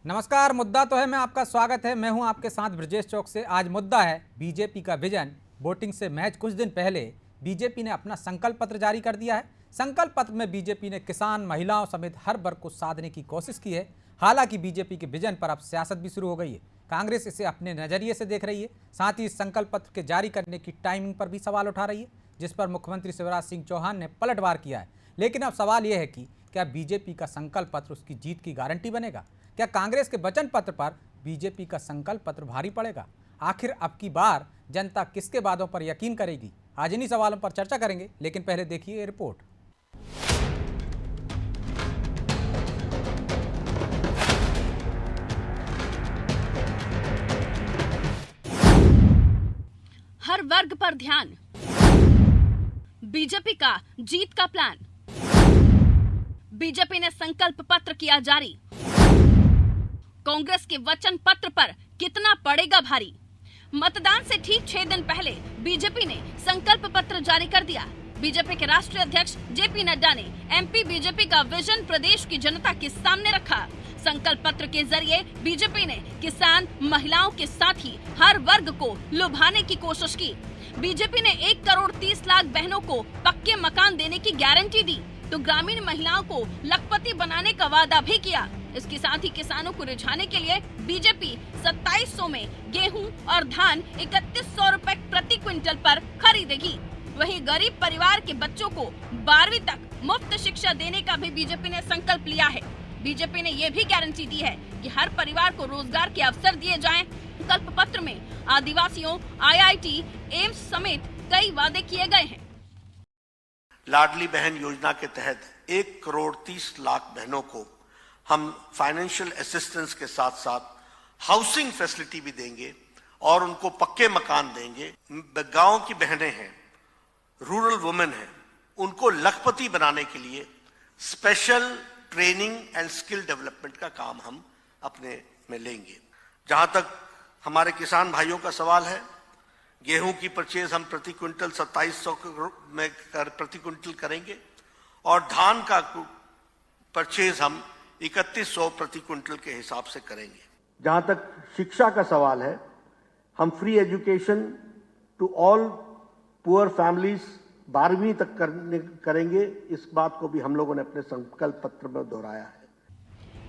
नमस्कार। मुद्दा तो है, मैं आपका स्वागत है। मैं हूं आपके साथ ब्रजेश चौक से। आज मुद्दा है बीजेपी का विजन। वोटिंग से महज कुछ दिन पहले बीजेपी ने अपना संकल्प पत्र जारी कर दिया है। संकल्प पत्र में बीजेपी ने किसान, महिलाओं समेत हर वर्ग को साधने की कोशिश की है। हालांकि बीजेपी के विजन पर अब सियासत भी शुरू हो गई है। कांग्रेस इसे अपने नजरिए से देख रही है। साथ ही इस संकल्प पत्र के जारी करने की टाइमिंग पर भी सवाल उठा रही है, जिस पर मुख्यमंत्री शिवराज सिंह चौहान ने पलटवार किया है। लेकिन अब सवाल यह है कि क्या बीजेपी का संकल्प पत्र उसकी जीत की गारंटी बनेगा? क्या कांग्रेस के वचन पत्र पर बीजेपी का संकल्प पत्र भारी पड़ेगा? आखिर अब की बार जनता किसके वादों पर यकीन करेगी? आज इन्हीं सवालों पर चर्चा करेंगे, लेकिन पहले देखिए ये रिपोर्ट। हर वर्ग पर ध्यान, बीजेपी का जीत का प्लान। बीजेपी ने संकल्प पत्र किया जारी। कांग्रेस के वचन पत्र पर कितना पड़ेगा भारी? मतदान से ठीक 6 दिन पहले बीजेपी ने संकल्प पत्र जारी कर दिया। बीजेपी के राष्ट्रीय अध्यक्ष जेपी नड्डा ने एमपी बीजेपी का विजन प्रदेश की जनता के सामने रखा। संकल्प पत्र के जरिए बीजेपी ने किसान, महिलाओं के साथ ही हर वर्ग को लुभाने की कोशिश की। बीजेपी ने 1 करोड़ 30 लाख बहनों को पक्के मकान देने की गारंटी दी, तो ग्रामीण महिलाओं को लखपति बनाने का वादा भी किया। इसके साथ ही किसानों को रिझाने के लिए बीजेपी 2700 में गेहूं और धान 3100 रुपए प्रति क्विंटल पर खरीदेगी। वहीं गरीब परिवार के बच्चों को 12वीं तक मुफ्त शिक्षा देने का भी बीजेपी ने संकल्प लिया है। बीजेपी ने ये भी गारंटी दी है कि हर परिवार को रोजगार के अवसर दिए जाएं। संकल्प पत्र में आदिवासियों, आईआईटी, एम्स समेत कई वादे किए गए हैं। लाडली बहन योजना के तहत 1 करोड़ 30 लाख बहनों को हम फाइनेंशियल असिस्टेंस के साथ साथ हाउसिंग फैसिलिटी भी देंगे और उनको पक्के मकान देंगे। गांव की बहनें हैं, रूरल वुमेन हैं, उनको लखपति बनाने के लिए special training and skill development का काम हम अपने में लेंगे। जहां तक हमारे किसान भाइयों का सवाल है, गेहूं की परचेज हम प्रति क्विंटल 2700 में प्रति क्विंटल करेंगे और धान का परचेज हम 3100 प्रति क्विंटल के हिसाब से करेंगे। जहां तक शिक्षा का सवाल है, हम free education to all poor families 12वीं तक करेंगे। इस बात को भी हम लोगों ने अपने संकल्प पत्र में दोहराया है।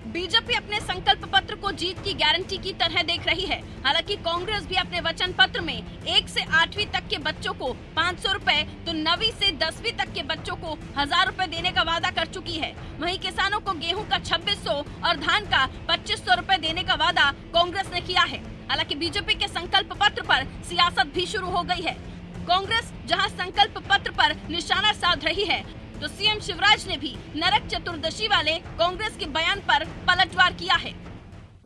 बीजेपी अपने संकल्प पत्र को जीत की गारंटी की तरह देख रही है। हालांकि कांग्रेस भी अपने वचन पत्र में 1 से 8वीं तक के बच्चों को 500 रुपए, तो 9वीं से 10वीं तक के बच्चों को 1000 रुपए देने का वादा कर चुकी है। वहीं किसानों को गेहूं का 2600 और धान का 2500 रुपए देने का वादा कांग्रेस ने किया है। हालांकि बीजेपी के संकल्प पत्र पर सियासत भी शुरू हो गई है। कांग्रेस जहां संकल्प पत्र पर निशाना साध रही है, तो सीएम शिवराज ने भी नरक चतुर्दशी वाले कांग्रेस के बयान पर पलटवार किया है।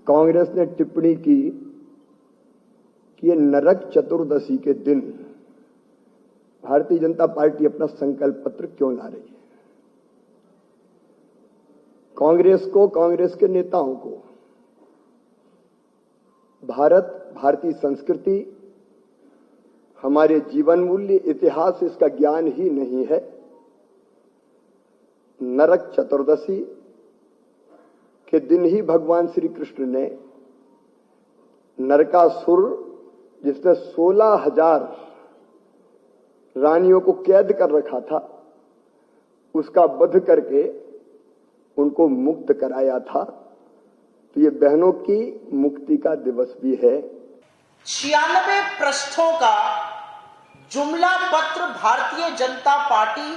कांग्रेस ने टिप्पणी की कि ये नरक चतुर्दशी के दिन भारतीय जनता पार्टी अपना संकल्प पत्र क्यों ला रही है। कांग्रेस को, कांग्रेस के नेताओं को भारत, भारतीय संस्कृति, हमारे जीवन मूल्य, इतिहास, इसका ज्ञान ही नहीं है। नरक चतुर्दशी के दिन ही भगवान श्री कृष्ण ने नरकासुर, जिसने 16,000 रानियों को कैद कर रखा था, उसका वध करके उनको मुक्त कराया था। तो ये बहनों की मुक्ति का दिवस भी है। 96 पृष्ठों का जुमला पत्र भारतीय जनता पार्टी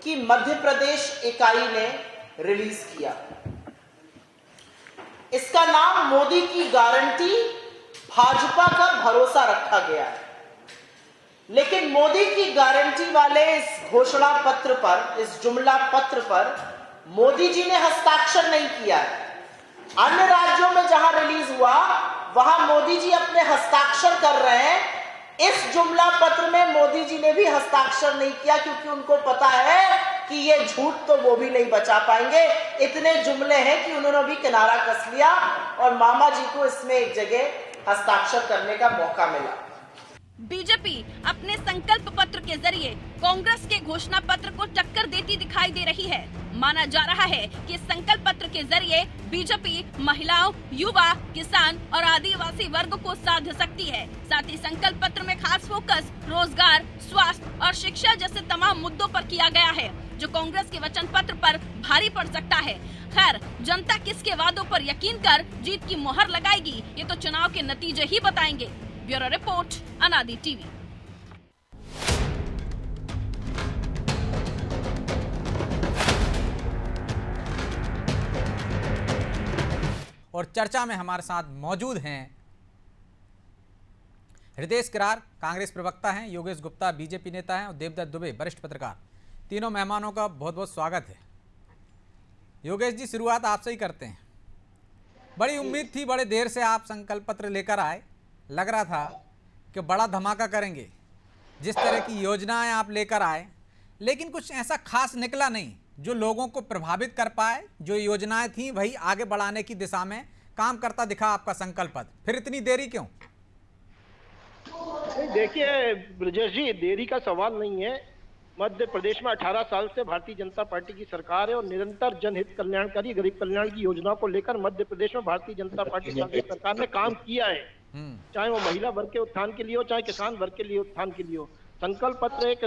की मध्य प्रदेश इकाई ने रिलीज किया। इसका नाम मोदी की गारंटी, भाजपा का भरोसा रखा गया है। लेकिन मोदी की गारंटी वाले इस घोषणा पत्र पर, इस जुमला पत्र पर मोदी जी ने हस्ताक्षर नहीं किया है। अन्य राज्यों में जहां रिलीज हुआ, वहां मोदी जी अपने हस्ताक्षर कर रहे हैं। इस जुमला पत्र में मोदी जी ने भी हस्ताक्षर नहीं किया, क्योंकि उनको पता है कि ये झूठ तो वो भी नहीं बचा पाएंगे। इतने जुमले हैं कि उन्होंने भी किनारा कस लिया और मामा जी को इसमें एक जगह हस्ताक्षर करने का मौका मिला। बीजेपी अपने संकल्प पत्र के जरिए कांग्रेस के घोषणा पत्र को टक्कर देती दिखाई दे रही है। माना जा रहा है कि संकल्प पत्र के जरिए बीजेपी महिलाओं, युवा, किसान और आदिवासी वर्ग को साध सकती है। साथ ही संकल्प पत्र में खास फोकस रोजगार, स्वास्थ्य और शिक्षा जैसे तमाम मुद्दों पर किया गया है, जो कांग्रेस के वचन पत्र पर भारी पड़ सकता है। खैर, जनता किसके वादों पर यकीन कर जीत की मोहर लगाएगी, ये तो चुनाव के नतीजे ही बताएंगे। ब्यूरो रिपोर्ट, अनादि टीवी। और चर्चा में हमारे साथ मौजूद हैं हृदेश किरार, कांग्रेस प्रवक्ता हैं, योगेश गुप्ता बीजेपी नेता हैं और देवदत्त दुबे वरिष्ठ पत्रकार। तीनों मेहमानों का बहुत बहुत स्वागत है। योगेश जी, शुरुआत आपसे ही करते हैं। बड़ी उम्मीद थी, बड़े देर से आप संकल्प पत्र लेकर आए, लग रहा था कि बड़ा धमाका करेंगे। जिस तरह की योजनाएं आप लेकर आए, लेकिन कुछ ऐसा खास निकला नहीं जो लोगों को प्रभावित कर पाए। जो योजनाएं थी वही आगे बढ़ाने की दिशा में काम करता दिखा आपका संकल्प पत्र, फिर इतनी देरी क्यों? देखिए ब्रजेश जी, देरी का सवाल नहीं है। मध्य प्रदेश में 18 साल से भारतीय जनता पार्टी की सरकार है और निरंतर जनहित कल्याणकारी, गरीब कल्याण की योजनाओं को लेकर मध्य प्रदेश में भारतीय जनता पार्टी कांग्रेस सरकार ने काम किया है। चाहे वो महिला वर्ग के उत्थान के लिए हो, चाहे किसान वर्ग के लिए उत्थान के लिए हो। संकल्प पत्र एक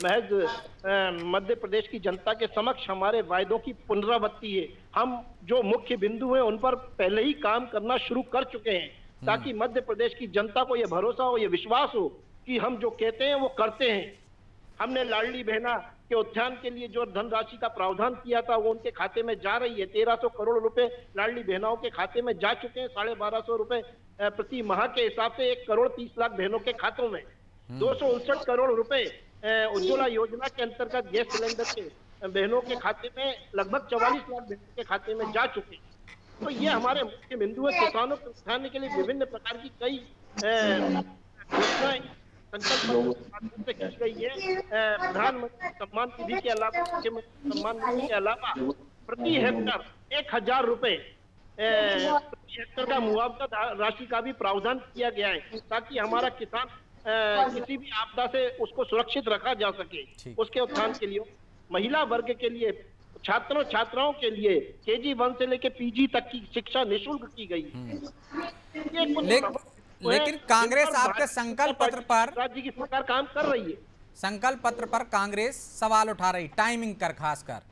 महज मध्य प्रदेश की जनता के समक्ष हमारे वायदों की पुनरावृत्ति है। हम जो मुख्य बिंदु हैं उन पर पहले ही काम करना शुरू कर चुके हैं, ताकि मध्य प्रदेश की जनता को यह भरोसा हो, यह विश्वास हो कि हम जो कहते हैं वो करते हैं। हमने लाडली बहना के उत्थान के लिए जो धनराशि का प्रावधान किया था वो उनके खाते में जा रही है। 1300 करोड़ रुपए लाडली बहनाओं के खाते में जा चुके हैं। 1250 रुपए प्रति माह के हिसाब से 1,30,00,000 बहनों के खातों में। 259 करोड़ रुपए उज्ज्वला योजना के अंतर्गत गैस सिलेंडर के बहनों के खाते में लगभग 44 लाख बहनों के खाते में जा चुके हैं। तो ये हमारे मुख्य बिंदु है। किसानों को उठाने के लिए विभिन्न प्रकार की कई योजनाएं संकल्प से की गई है। प्रधानमंत्री सम्मान निधि के अलावा, मुख्यमंत्री सम्मान निधि के अलावा प्रति हेक्टर 1,000 रुपए प्रति हेक्टर का मुआवजा राशि का भी प्रावधान किया गया है, ताकि हमारा किसान किसी भी आपदा से उसको सुरक्षित रखा जा सके। उसके उत्थान के लिए महिला वर्ग के लिए, छात्रों छात्राओं के लिए KG 1 से लेकर PG तक की शिक्षा निःशुल्क की गई। लेकिन कांग्रेस आपके संकल्प पत्र पर, राज्य की सरकार काम कर रही है। संकल्प पत्र पर कांग्रेस सवाल उठा रही, टाइमिंग कर खासकर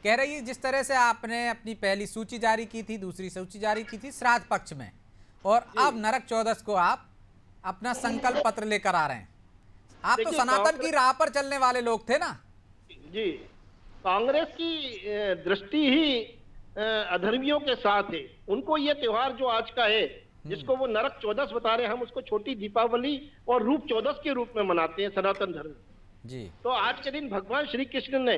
कह रही है, जिस तरह से आपने अपनी पहली सूची जारी की थी, दूसरी सूची जारी की थी श्राद्ध पक्ष में, और अब नरक चौदस को आप अपना संकल्प पत्र लेकर आ रहे हैं। आप तो सनातन की राह पर चलने वाले लोग थे ना जी। कांग्रेस की दृष्टि ही अधर्मियों के साथ है। उनको ये त्योहार जो आज का है, जिसको वो नरक चौदस बता रहे हैं, हम उसको छोटी दीपावली और रूप चौदस के रूप में मनाते हैं सनातन धर्म जी। तो आज के दिन भगवान श्री कृष्ण ने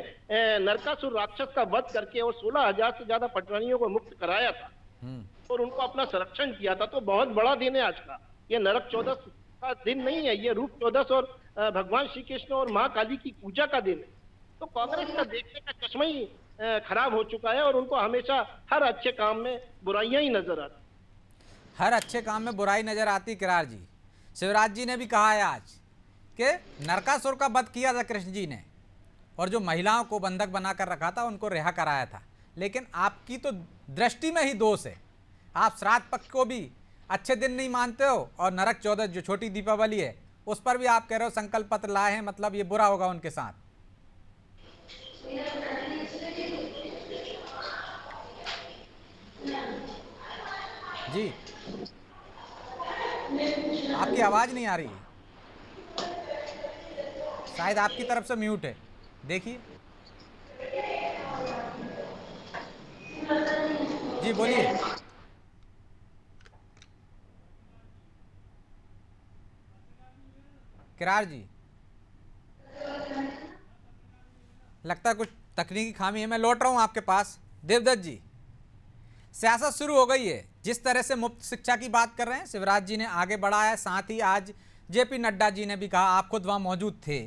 नरकासुर राक्षस का वध करके और 16,000 से ज्यादा पटरानियों को मुक्त कराया था और उनको अपना संरक्षण किया था। तो बहुत बड़ा दिन है आज का। ये नरक चौदस का दिन नहीं है, ये रूप चौदस और भगवान श्री कृष्ण और माँ काली की पूजा का दिन है। तो कांग्रेस का देखने का चश्मा ही खराब हो चुका है और उनको हमेशा हर अच्छे काम में बुराइयां ही नजर आती। हर अच्छे काम में बुराई नजर आती। किरार जी, शिवराज जी ने भी कहा है आज कि नरकासुर का वध किया था कृष्ण जी ने, और जो महिलाओं को बंधक बनाकर रखा था उनको रिहा कराया था। लेकिन आपकी तो दृष्टि में ही दोष है। आप श्राद्ध पक्ष को भी अच्छे दिन नहीं मानते हो, और नरक चौदस जो छोटी दीपावली है उस पर भी आप कह रहे हो संकल्प पत्र लाए हैं, मतलब ये बुरा होगा उनके साथ। जी, आपकी आवाज नहीं आ रही है, शायद आपकी तरफ से म्यूट है, देखिए। जी बोलिए। किरार जी, लगता है कुछ तकनीकी खामी है। मैं लौट रहा हूं आपके पास। देवदत्त जी, सियासत शुरू हो गई है। जिस तरह से मुफ्त शिक्षा की बात कर रहे हैं, शिवराज जी ने आगे बढ़ाया है, साथ ही आज JP नड्डा जी ने भी कहा, आप खुद वहां मौजूद थे,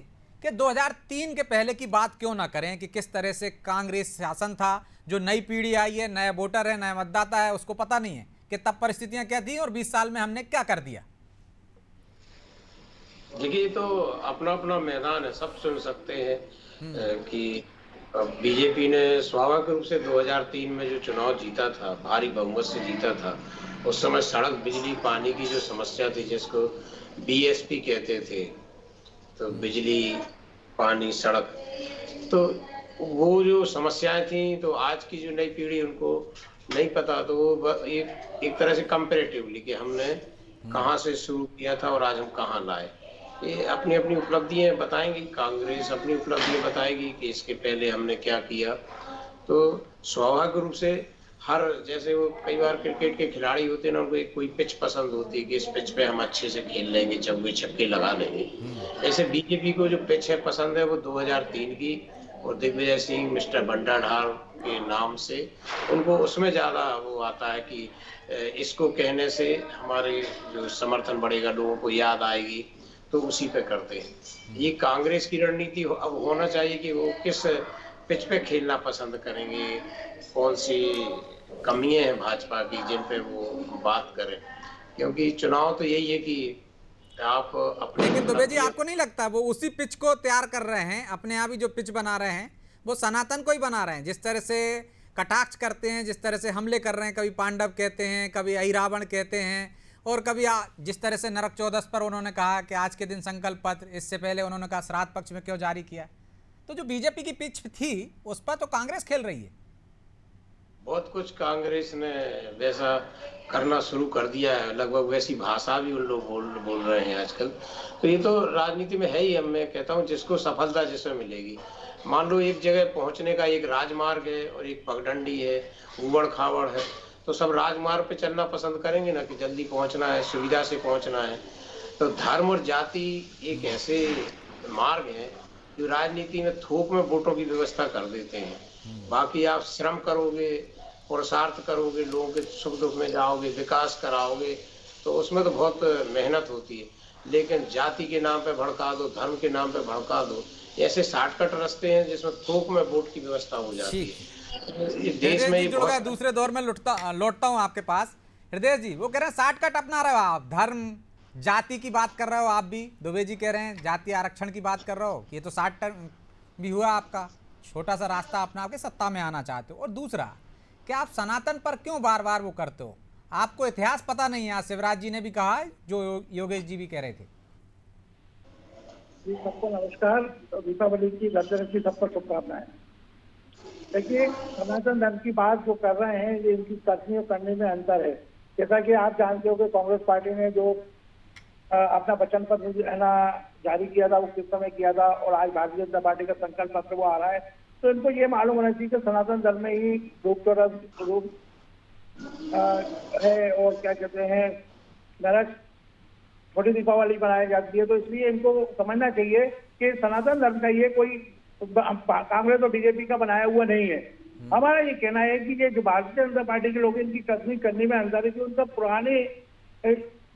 कि 2003 के पहले की बात क्यों ना करें, कि किस तरह से कांग्रेस शासन था। जो नई पीढ़ी आई है, नया वोटर है, नया मतदाता है, उसको पता नहीं है कि तब परिस्थितियां क्या थी और 20 साल में हमने क्या कर दिया। देखिए, तो अपना अपना मैदान है, सब सुन सकते हैं कि बीजेपी ने स्वाभाविक रूप से 2003 में जो चुनाव जीता था, भारी बहुमत से जीता था, उस समय सड़क, बिजली, पानी की जो समस्या थी, जिसको बीएसपी कहते थे, तो बिजली, पानी, सड़क, तो वो जो समस्याएं थी, तो आज की जो नई पीढ़ी उनको नहीं पता, तो वो एक तरह से कंपैरेटिवली कि हमने कहाँ से शुरू किया था और आज हम कहाँ लाए, ये अपनी अपनी उपलब्धियां बताएंगी। कांग्रेस अपनी उपलब्धियां बताएगी कि इसके पहले हमने क्या किया। तो स्वाभाविक रूप से जैसे वो कई बार क्रिकेट के खिलाड़ी होते हैं ना, उनको एक कोई पिच पसंद होती है कि इस पिच पे हम अच्छे से खेल लेंगे, चौके छक्के लगा लेंगे। ऐसे बीजेपी को जो पिच है पसंद है वो 2003 की, और दिग्विजय सिंह, मिस्टर बंडाढार के नाम से उनको उसमें ज्यादा वो आता है कि इसको कहने से हमारे जो समर्थन बढ़ेगा, लोगों को याद आएगी, तो उसी पे करते हैं। ये कांग्रेस की रणनीति अब होना चाहिए कि वो किस पिच पे खेलना पसंद करेंगे, कौन सी कमियां हैं भाजपा की जिन पे वो बात करें, क्योंकि चुनाव तो यही है कि आप अपने। लेकिन दुबे जी, आपको नहीं लगता वो उसी पिच को तैयार कर रहे हैं, अपने आप ही जो पिच बना रहे हैं वो सनातन को ही बना रहे हैं? जिस तरह से कटाक्ष करते हैं, जिस तरह से हमले कर रहे हैं, कभी पांडव कहते हैं, कभी अहिरावण कहते हैं, और कभी जिस तरह से नरक चौदस पर उन्होंने कहा कि आज के दिन संकल्प पत्र, इससे पहले उन्होंने कहा श्राद्ध पक्ष में क्यों जारी किया। तो जो बीजेपी की पिच थी उस पर तो कांग्रेस खेल रही है। बहुत कुछ कांग्रेस ने वैसा करना शुरू कर दिया है, लगभग वैसी भाषा भी उन लोग बोल रहे हैं आजकल। तो ये तो राजनीति में है ही। मैं कहता हूँ जिसको सफलता जिसमें मिलेगी, मान लो एक जगह पहुंचने का एक राजमार्ग है और एक पगडंडी है, उबड़ खाबड़ है, तो सब राजमार्ग पे चलना पसंद करेंगे ना कि जल्दी पहुंचना है, सुविधा से पहुंचना है। तो धर्म और जाति एक ऐसे मार्ग है जो राजनीति में थोक में वोटों की व्यवस्था कर देते हैं। बाकी आप श्रम करोगे, पुरुषार्थ करोगे, लोगों के सुख दुख में जाओगे, विकास कराओगे, तो उसमें तो बहुत मेहनत होती है। लेकिन जाति के नाम पे भड़का दो, धर्म के नाम पे भड़का दो, ऐसे शॉर्टकट रास्ते हैं जिसमें थोक में वोट की व्यवस्था हो जाती है। देश में दूसरे दौर में लौटता हूँ आपके पास। हृदय जी वो कह रहे हैं शॉर्टकट अपना रहे हो आप, धर्म जाति की बात कर रहे हो आप भी, दुबे जी कह रहे हैं जाति आरक्षण की बात कर रहे हो, ये तो शॉर्टकट भी हुआ आपका, छोटा सा रास्ता अपना के सत्ता में आना चाहते हो। और दूसरा कि आप सनातन पर क्यों बार बार वो करते हो, आपको इतिहास पता नहीं है। आज शिवराज जी ने भी कहा, जो योगेश जी भी कह रहे थे। सबको नमस्कार, दीपावली की धनतेरस की सबको शुभकामनाएं। देखिए, सनातन धर्म की बात जो कर रहे हैं, ये इनकी कथनी और करने में अंतर है। जैसा कि आप जानते हो कि कांग्रेस पार्टी ने जो अपना वचन पत्र है ना जारी किया था, वो किस समय किया था, और आज भारतीय जनता पार्टी का संकल्प पत्र वो आ रहा है, तो इनको ये मालूम होना चाहिए कि सनातन धर्म में ही रूप है, और क्या कहते हैं, नरक छोटी दीपावली बनाई जाती है। तो इसलिए इनको समझना चाहिए कि सनातन धर्म का ये कोई कांग्रेस और बीजेपी का बनाया हुआ नहीं है। हमारा ये कहना है कि ये जो भारतीय जनता पार्टी के लोग इनकी कथनी करने में अंतर है कि उनका पुराने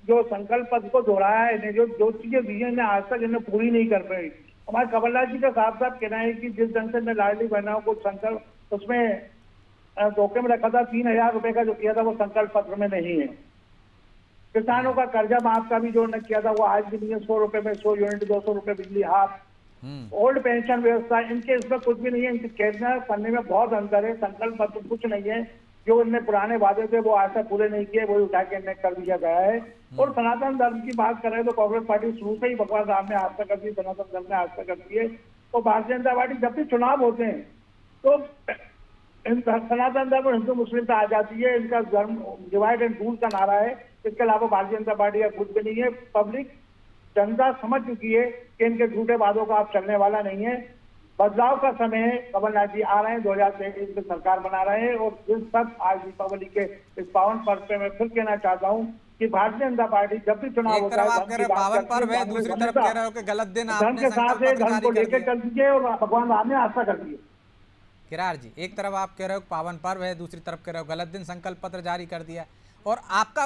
जो संकल्प पत्र को दोहराया है, जो चीजें दी है आज तक इन्हें पूरी नहीं कर पाई। हमारे कमलनाथ जी का साफ साफ कहना है कि जिस ढंग से मैं लाडली बहनों को संकल्प उसमें धोखे में रखा था, 3,000 रुपए का जो किया था वो संकल्प पत्र में नहीं है। किसानों का कर्जा माफ का भी जो उन्होंने किया था वो आज भी नहीं है। 100 रुपए में 100 यूनिट, 200 रुपए बिजली हाफ, ओल्ड पेंशन व्यवस्था, इनके इसमें कुछ भी नहीं है। इनके कहना करने में बहुत अंतर है। संकल्प पत्र कुछ नहीं है, जो इनने पुराने वादे थे वो आज तक पूरे नहीं किए, वो उठा के इन्हें कर दिया गया है। और सनातन धर्म की बात करें तो कांग्रेस पार्टी शुरू से ही भगवान राम ने आज तक करती है, सनातन धर्म ने आज तक करती है। तो भारतीय जनता पार्टी जब भी चुनाव होते हैं तो सनातन धर्म और हिंदू मुस्लिम पे आ जाती है। इनका धर्म डिवाइड एंड रूल का नारा है। इसके अलावा भारतीय जनता पार्टी का कुछ भी नहीं है। पब्लिक जनता समझ चुकी है कि इनके झूठे वादों का आप चलने वाला नहीं है। बदलाव का समय है। कमलनाथ जी आ रहे हैं, 2023 में सरकार बना रहे हैं। और जिस तक आज दीपावली के इस पावन पर्व पे मैं फिर कहना चाहता हूँ कि भारतीय जनता पार्टी जब भी चुनाव होता है, पावन पर्व है, दूसरी तरफ कह रहे हो कि गलत दिन धर्म के साथ है, धर्म को लेकर चल दीजिए और भगवान राम ने आस्था कर दी है। किरार जी, एक तरफ आप कह रहे हो पावन पर्व है, दूसरी तरफ कह रहे हो गलत दिन, संकल्प पत्र जारी कर दिया। और आपका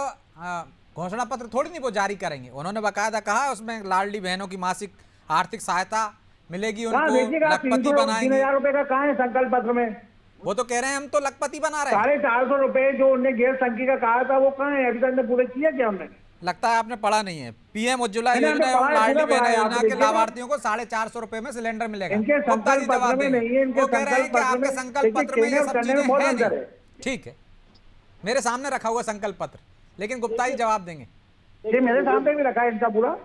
घोषणा पत्र थोड़ी नहीं वो जारी करेंगे, उन्होंने बाकायदा कहा उसमें लाडली बहनों की मासिक आर्थिक सहायता मिलेगी, उनको लखपति बनाएंगे। 3,000 रुपए का कहाँ है संकल्प पत्र में? वो तो कह रहे हैं हम तो लखपति बना रहे हैं। 450 रुपए जो उन्हें गैर संख्या का कहा था वो कहाँ है? अभी तक पूरे किया क्या हमने? लगता है आपने पढ़ा नहीं है। पीएम उज्ज्वला नहीं, योजना हमने एवं पढ़ा है, लाडली पूरा बहन पढ़ा है, योजना आप के देखिएगा। लाभार्थियों को 450 रुपए में सिलेंडर मिलेगा। इनके गुप्ता जी संकल्प जवाब पत्र में देंगे। नहीं है, इनके वो कह रहे हैं कि संकल्प पत्र आपके में संकल्प देखिए, पत्र में ये कहने और सब करने में चीजें बहुत हैं अंतर नहीं। है। ठीक है, मेरे सामने रखा हुआ संकल्प पत्र, लेकिन गुप्ता जी जवाब देंगे। ये मेरे सामने भी रखा है इनका पूरा।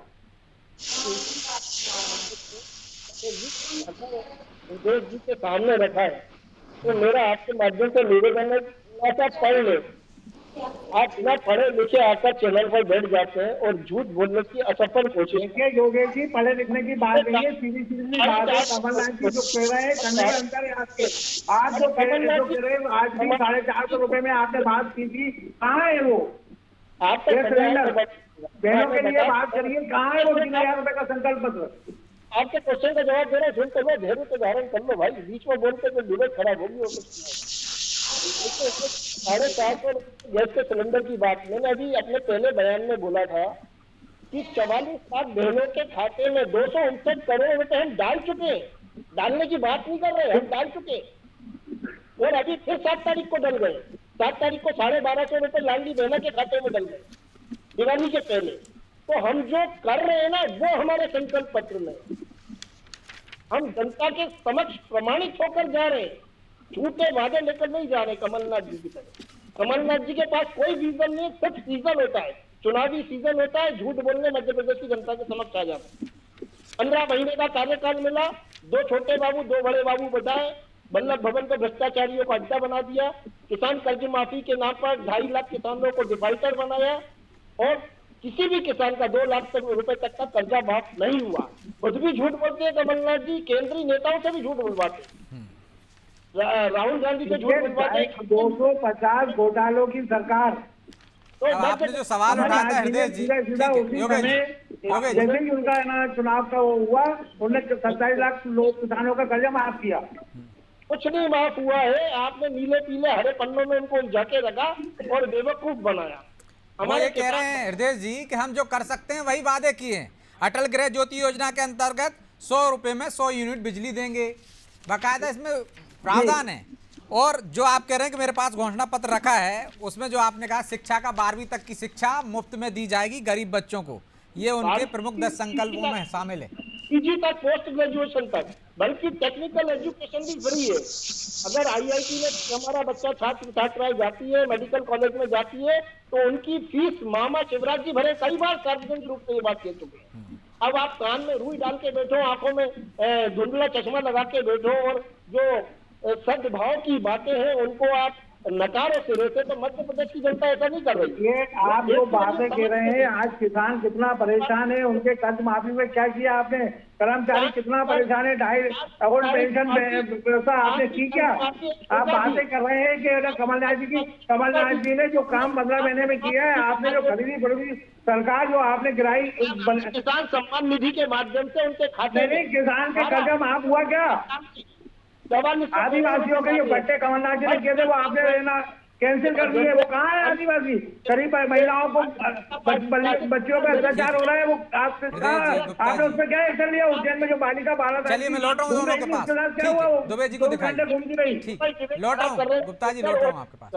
देश जी के सामने रखा है, तो मेरा आपके माध्यम से निवेदन है कि ऐसा पढ़ ले। आप बिना पढ़े लिखे आकर चैनल पर बैठ जाते हैं और झूठ बोलने की असफल कोशिश। देखिए योगेश जी, पढ़े लिखने की बात नहीं है, सीधी सीधी बात है। कमलनाथ जी जो कह रहे हैं करने में अंतर है आपके। आज जो कह रहे हैं आज भी 450 रुपए में आपने बात की थी, कहाँ है वो? आप ये सिलेंडर बहनों के लिए बात करिए, कहाँ है वो 3000 रुपए का संकल्प पत्र? आपके क्वेश्चन का जवाब दे रहे सुन कर लो, धैर्य से धारण कर लो भाई, बीच में बोलते तो विवेक खराब होगी। 450 गैस के सिलेंडर की बात मैंने अभी अपने पहले बयान में बोला था कि 44 लाख बहनों के खाते में 259 करोड़ रुपए हम डाल चुके। डालने की बात नहीं कर रहे, हम डाल चुके और अभी फिर 7 तारीख को डल गए। 7 तारीख को 1250 रुपए लाडली बहना के खाते में डल गए दिवाली के पहले। तो हम जो कर रहे हैं ना, वो हमारे संकल्प पत्र में हम जनता के समक्ष प्रमाणित होकर जा रहे हैं। झूठे वादे लेकर नहीं जा रहे कमलनाथ जी की तरह। कमलनाथ जी के पास कोई विजन नहीं, सिर्फ सीजन होता है, चुनावी सीजन होता है, झूठ बोलने मध्य प्रदेश की जनता के समक्ष आ जाता है। 15 महीने का कार्यकाल मिला, 2 छोटे बाबू 2 बड़े बाबू बताए, वल्लभ भवन को भ्रष्टाचारियों का अड्डा बना दिया, किसान कर्ज माफी के नाम पर 2.5 लाख किसानों को डिफाल्टर बनाया और किसी भी किसान का 2 लाख रुपए तक का कर्जा माफ नहीं हुआ। खुद भी झूठ बोलते हैं कमलनाथ जी, केंद्रीय नेताओं से भी झूठ बोलवाते हैं, राहुल गांधी से झूठ बोलवाते हैं। 250 घोटालों की सरकार। तो आपने जो सवाल उठाया था हृदय जी, जैसे ही उनका ना चुनाव का वो हुआ, उन्होंने 27 लाख लोग किसानों का कर्जा माफ किया। कुछ नहीं माफ हुआ है, आपने नीले पीले हरे पन्नों में उनको उलझा के रखा और बेवकूफ बनाया। वो ये कह रहे हैं हृदय जी कि हम जो कर सकते हैं वही वादे किए हैं। अटल गृह ज्योति योजना के अंतर्गत 100 रुपए में 100 यूनिट बिजली देंगे, बाकायदा इसमें प्रावधान है। और जो आप कह रहे हैं कि मेरे पास घोषणा पत्र रखा है, उसमें जो आपने कहा शिक्षा का 12वीं तक की शिक्षा मुफ्त में दी जाएगी गरीब बच्चों को, ये उनके प्रमुख 10 संकल्पों में शामिल है। पीजी तक, पोस्ट ग्रेजुएशन तक, बल्कि टेक्निकल एजुकेशन भी फ्री है। अगर आईआईटी में हमारा बच्चा छात्र छात्राएं जाती है, मेडिकल कॉलेज में जाती है, तो उनकी फीस मामा शिवराज जी भरे। कई बार सार्वजनिक रूप से ये बात कह चुके हैं। अब आप कान में रुई डाल के बैठो, आंखों में धुंधला चश्मा लगा के बैठो और जो सद्भाव की बातें हैं उनको आप नकारो सिरे से, तो मध्य प्रदेश की जनता ऐसा नहीं कर रही। ये आप जो बातें कह रहे हैं, आज किसान कितना परेशान है, उनके कर्ज माफी में क्या किया आपने? कर्मचारी कितना परेशान है, 2.5 करोड़ पेंशन व्यवस्था आपने की क्या? आप बातें कर रहे हैं कि अगर कमलनाथ जी ने जो काम 15 महीने में किया है, आपने जो खरीदी सरकार जो आपने गिराई किसान सम्मान निधि के माध्यम से उनके खाते नहीं, किसान के कर्जा माफ हुआ क्या? आदिवासियों के जो गट्टे कमलनाथ जी ने किए थे वो आपने कैंसिल कर दिए। वो कहाँ है आदिवासी? गरीब महिलाओं को बच्चियों का अत्याचार हो रहा है, वो आपने उस पर क्या एक्शन लिया? उज्जैन में जो बालिका 12 साल, चलिए मैं लौट रहा हूँ दोनों के पास। क्या हुआ? वो दुबे जी को दिखाइए। घूमती रही। ठीक, लौट रहा हूँ गुप्ता जी, लौट रहा हूँ आपके पास।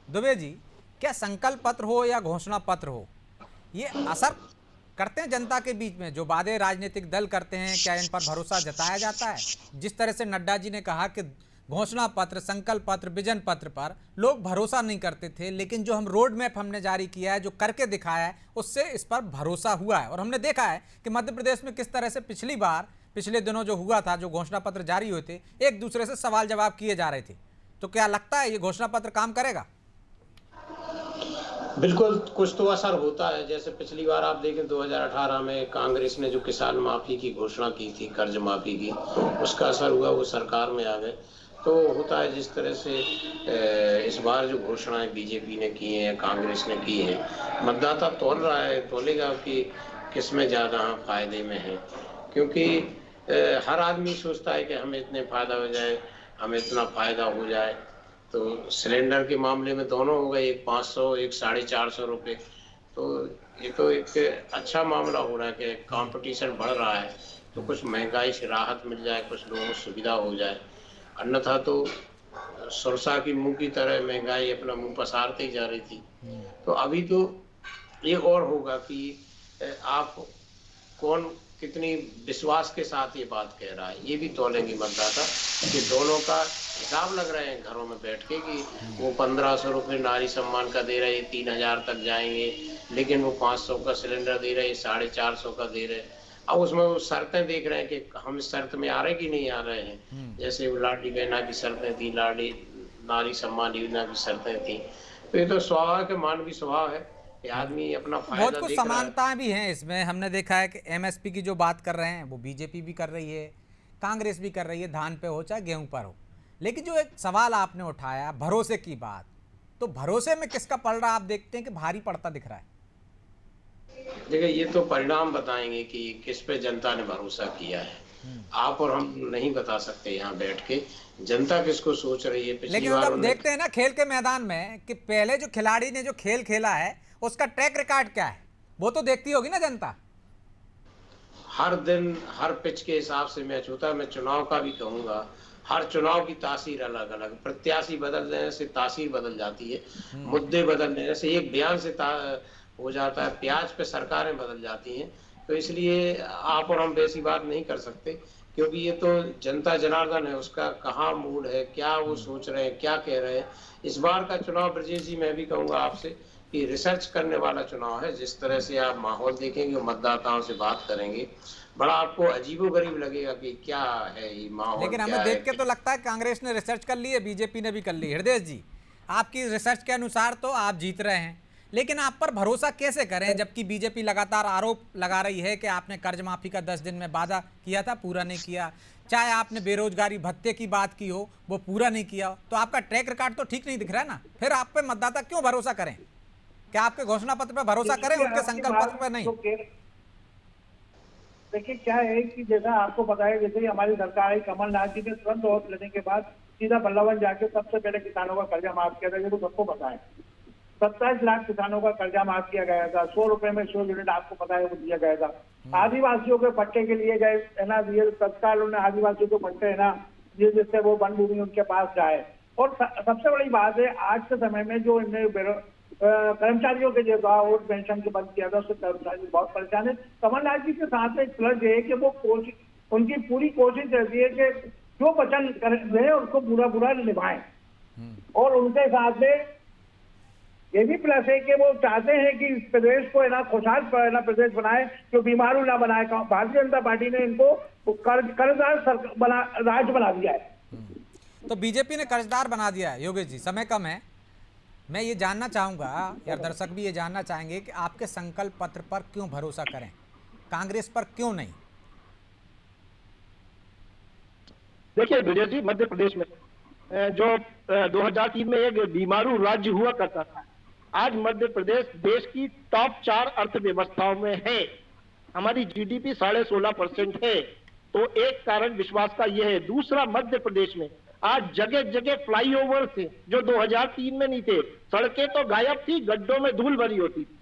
दुबे जी, क्या संकल्प पत्र हो या घोषणा पत्र हो, ये असर करते हैं जनता के बीच में? जो वादे राजनीतिक दल करते हैं, क्या इन पर भरोसा जताया जाता है? जिस तरह से नड्डा जी ने कहा कि घोषणा पत्र, संकल्प पत्र, विजन पत्र पर लोग भरोसा नहीं करते थे, लेकिन जो हम रोड मैप हमने जारी किया है, जो करके दिखाया है, उससे इस पर भरोसा हुआ है। और हमने देखा है कि मध्य प्रदेश में किस तरह से पिछले दिनों जो हुआ था, जो घोषणा पत्र जारी हुए थे, एक दूसरे से सवाल जवाब किए जा रहे थे। तो क्या लगता है ये घोषणा पत्र काम करेगा? बिल्कुल, कुछ तो असर होता है। जैसे पिछली बार आप देखें 2018 में कांग्रेस ने जो किसान माफी की घोषणा की थी, कर्ज माफी की, उसका असर हुआ, वो सरकार में आ गए। तो होता है जिस तरह से इस बार जो घोषणाएं बीजेपी ने की हैं, कांग्रेस ने की हैं, मतदाता तोलेगा कि किसमें ज़्यादा फायदे में है। क्योंकि हर आदमी सोचता है कि हमें इतने फायदा हो जाए, हमें इतना फायदा हो जाए। तो सिलेंडर के मामले में दोनों हो गए, एक 500, एक 450 रुपये। तो ये तो एक अच्छा मामला हो रहा है कि कंपटीशन बढ़ रहा है, तो कुछ महंगाई से राहत मिल जाए, कुछ लोगों को सुविधा हो जाए। अन्यथा तो सुरसा की मुंह की तरह महंगाई अपना मुंह पसारते ही जा रही थी। तो अभी तो ये और होगा कि आप कौन कितनी विश्वास के साथ ये बात कह रहा है, ये भी तोलेंगे मतदाता कि दोनों का हिसाब लग रहे हैं घरों में बैठ के कि वो 1500 रुपये नारी सम्मान का दे रहे, 3000 तक जाएंगे, लेकिन वो 500 का सिलेंडर दे रहे, 450 का दे रहे। अब उसमें वो शर्तें देख रहे हैं कि हम इस शर्त में आ रहे कि नहीं आ रहे हैं। जैसे वो लाडली बहना की शर्तें थी, लाडली नारी सम्मान योजना की शर्तें थी। तो ये तो स्वाभाविक मानवीय स्वभाव है कि आदमी अपना फायदा बहुत कुछ देख रहा है। समानताएं भी हैं इसमें। हमने देखा है कि एमएसपी की जो बात कर रहे हैं वो बीजेपी भी कर रही है, कांग्रेस भी कर रही है, धान पे हो चाहे गेहूं पर हो। लेकिन जो एक सवाल आपने उठाया भरोसे की बात, तो भरोसे में किसका पड़ रहा आप देखते हैं कि भारी पड़ता दिख रहा है? देखिए, ये तो परिणाम बताएंगे कि किस पे जनता ने भरोसा किया है। आप और हम नहीं बता सकते यहाँ बैठ के जनता किसको सोच रही है। पिछली लेकिन बार हम देखते हैं ना खेल के मैदान में कि पहले जो खिलाड़ी ने जो खेल खेला है उसका ट्रैक रिकॉर्ड क्या है, वो तो देखती होगी ना जनता। हर दिन हर पिच के हिसाब से मैच होता है। मैं चुनाव का भी कहूंगा, हर चुनाव की तासीर अलग अलग, प्रत्याशी बदलने से तासीर बदल जाती है, मुद्दे बदलने से, एक बयान से हो जाता है, प्याज पे सरकारें बदल जाती हैं। तो इसलिए आप और हम वैसी बात नहीं कर सकते, क्योंकि ये तो जनता जनार्दन है, उसका कहाँ मूड है, क्या वो सोच रहे हैं, क्या कह रहे हैं। इस बार का चुनाव ब्रजेश जी मैं भी कहूंगा आपसे कि रिसर्च करने वाला चुनाव है। जिस तरह से आप माहौल देखेंगे, मतदाताओं से बात करेंगे, बड़ा आपको अजीबोगरीब लगेगा कि क्या है ये माहौल। लेकिन हमें देख के तो लगता है कांग्रेस ने रिसर्च कर ली है, बीजेपी ने भी कर ली। हृदय जी, आपकी रिसर्च के अनुसार तो आप जीत रहे हैं, लेकिन आप पर भरोसा कैसे करें जबकि बीजेपी लगातार आरोप लगा रही है कि आपने कर्ज माफी का 10 दिन में वादा किया था, पूरा नहीं किया। चाहे आपने बेरोजगारी भत्ते की बात की हो, वो पूरा नहीं किया। तो आपका ट्रैक रिकॉर्ड तो ठीक नहीं दिख रहा है ना। फिर आप पे मतदाता क्यों भरोसा करें? क्या आपके घोषणा पत्र पर भरोसा करें, उनके संकल्प पत्र पर नहीं? देखिए क्या है कि जैसा आपको पता है, जैसे हमारी सरकार आई, कमलनाथ जी ने तुरंत वोट लेने के बाद सीधा बल्लभगंज जाके सबसे पहले किसानों का कर्जा माफ किया था। ये तो सबको पता है। 27 लाख किसानों का कर्जा माफ किया गया था। 100 रुपए में 100 यूनिट आपको पता है वो दिया गया था। आदिवासियों के पट्टे के लिए गए है ना, ये तत्काल उन्होंने आदिवासियों को पट्टे है ना, जिससे वो वन भूमि उनके पास जाए। और सबसे बड़ी बात है, आज के समय में जो इन्हें कर्मचारियों के जो और पेंशन के बंद किया था, उससे कर्मचारी बहुत परेशान है। कमलनाथ जी के साथ एक प्लस ये है कि वो उनकी पूरी कोशिश रहती है कि जो वचन रहे उसको पूरा पूरा निभाएं। और उनके साथ में ये भी प्लस है कि वो चाहते हैं कि इस प्रदेश को है ना खुशहाल प्रदेश बनाए, जो बीमारू ना बनाए। भारतीय जनता पार्टी ने इनको कर्जदार राज्य बना दिया है। तो बीजेपी ने कर्जदार बना दिया है। योगेश जी, समय कम है, मैं ये जानना चाहूंगा, या दर्शक भी ये जानना चाहेंगे कि आपके संकल्प पत्र पर क्यों भरोसा करें, कांग्रेस पर क्यों नहीं? देखिए विजय जी, मध्य प्रदेश में जो 2003 में एक बीमारू राज्य हुआ करता था, आज मध्य प्रदेश देश की टॉप 4 अर्थव्यवस्थाओं में है। हमारी जीडीपी 16.5% है। तो एक कारण विश्वास का यह है। दूसरा, मध्य प्रदेश में आज जगह जगह फ्लाईओवर थे जो 2003 में नहीं थे। सड़कें तो गायब थी, गड्ढों में धूल भरी होती थी।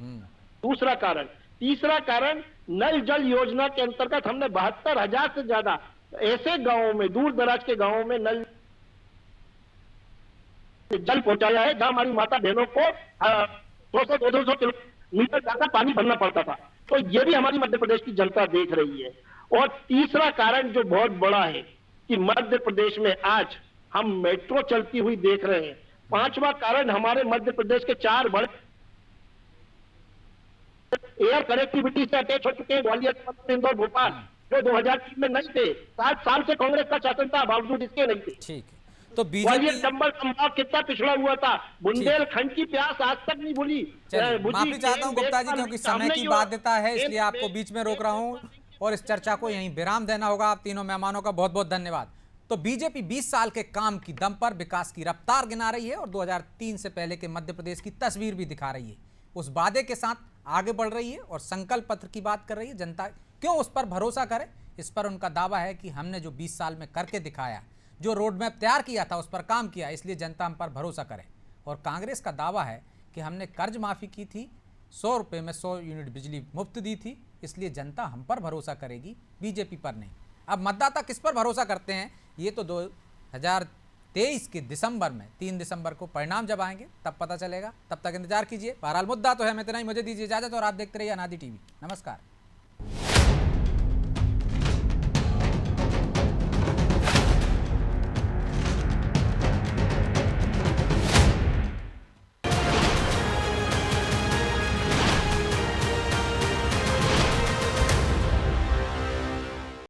दूसरा कारण। तीसरा कारण, नल जल योजना के अंतर्गत हमने 72,000 से ज्यादा ऐसे गांवों में, दूर दराज के गांवों में नल जल पहुंचाया है जहां हमारी माता बहनों को 200-200 किलोमीटर जाकर पानी भरना पड़ता था। तो ये भी हमारी मध्य प्रदेश की जनता देख रही है। और तीसरा कारण जो बहुत बड़ा है कि मध्य प्रदेश में आज हम मेट्रो चलती हुई देख रहे हैं। पांचवा कारण, हमारे मध्य प्रदेश के 4 बड़े एयर कनेक्टिविटी से अटैच हो चुके हैं, ग्वालियर, इंदौर, भोपाल, जो 2003 में नहीं थे। 7 साल से कांग्रेस का शासन था, बावजूद इसके नहीं थे। ठीक है, तो ग्वालियर बीजेपी, चंबल संभाग कितना पिछड़ा हुआ था। बुंदेलखंड की प्यास आज तक नहीं भूली। माफी चाहता हूं गुप्ता जी, क्योंकि समय की बाध्यता है, इसलिए आपको बीच में रोक रहा हूं और इस चर्चा को यहीं विराम देना होगा। आप तीनों मेहमानों का बहुत बहुत धन्यवाद। तो बीजेपी 20 साल के काम की दम पर विकास की रफ्तार गिना रही है और 2003 से पहले के मध्य प्रदेश की तस्वीर भी दिखा रही है। उस वादे के साथ आगे बढ़ रही है और संकल्प पत्र की बात कर रही है। जनता क्यों उस पर भरोसा करे, इस पर उनका दावा है कि हमने जो 20 साल में करके दिखाया, जो रोड मैप तैयार किया था, उस पर काम किया, इसलिए जनता हम पर भरोसा करे। और कांग्रेस का दावा है कि हमने कर्ज माफी की थी, 100 रुपये में 100 यूनिट बिजली मुफ्त दी थी, इसलिए जनता हम पर भरोसा करेगी, बीजेपी पर नहीं। अब मतदाता किस पर भरोसा करते हैं, ये तो 23 के दिसंबर में, 3 दिसंबर को परिणाम जब आएंगे तब पता चलेगा। तब तक इंतजार कीजिए। बहरहाल मुद्दा तो है। मैं इतना ही, मुझे दीजिए इजाजत और आप देखते रहिए अनादि टीवी। नमस्कार।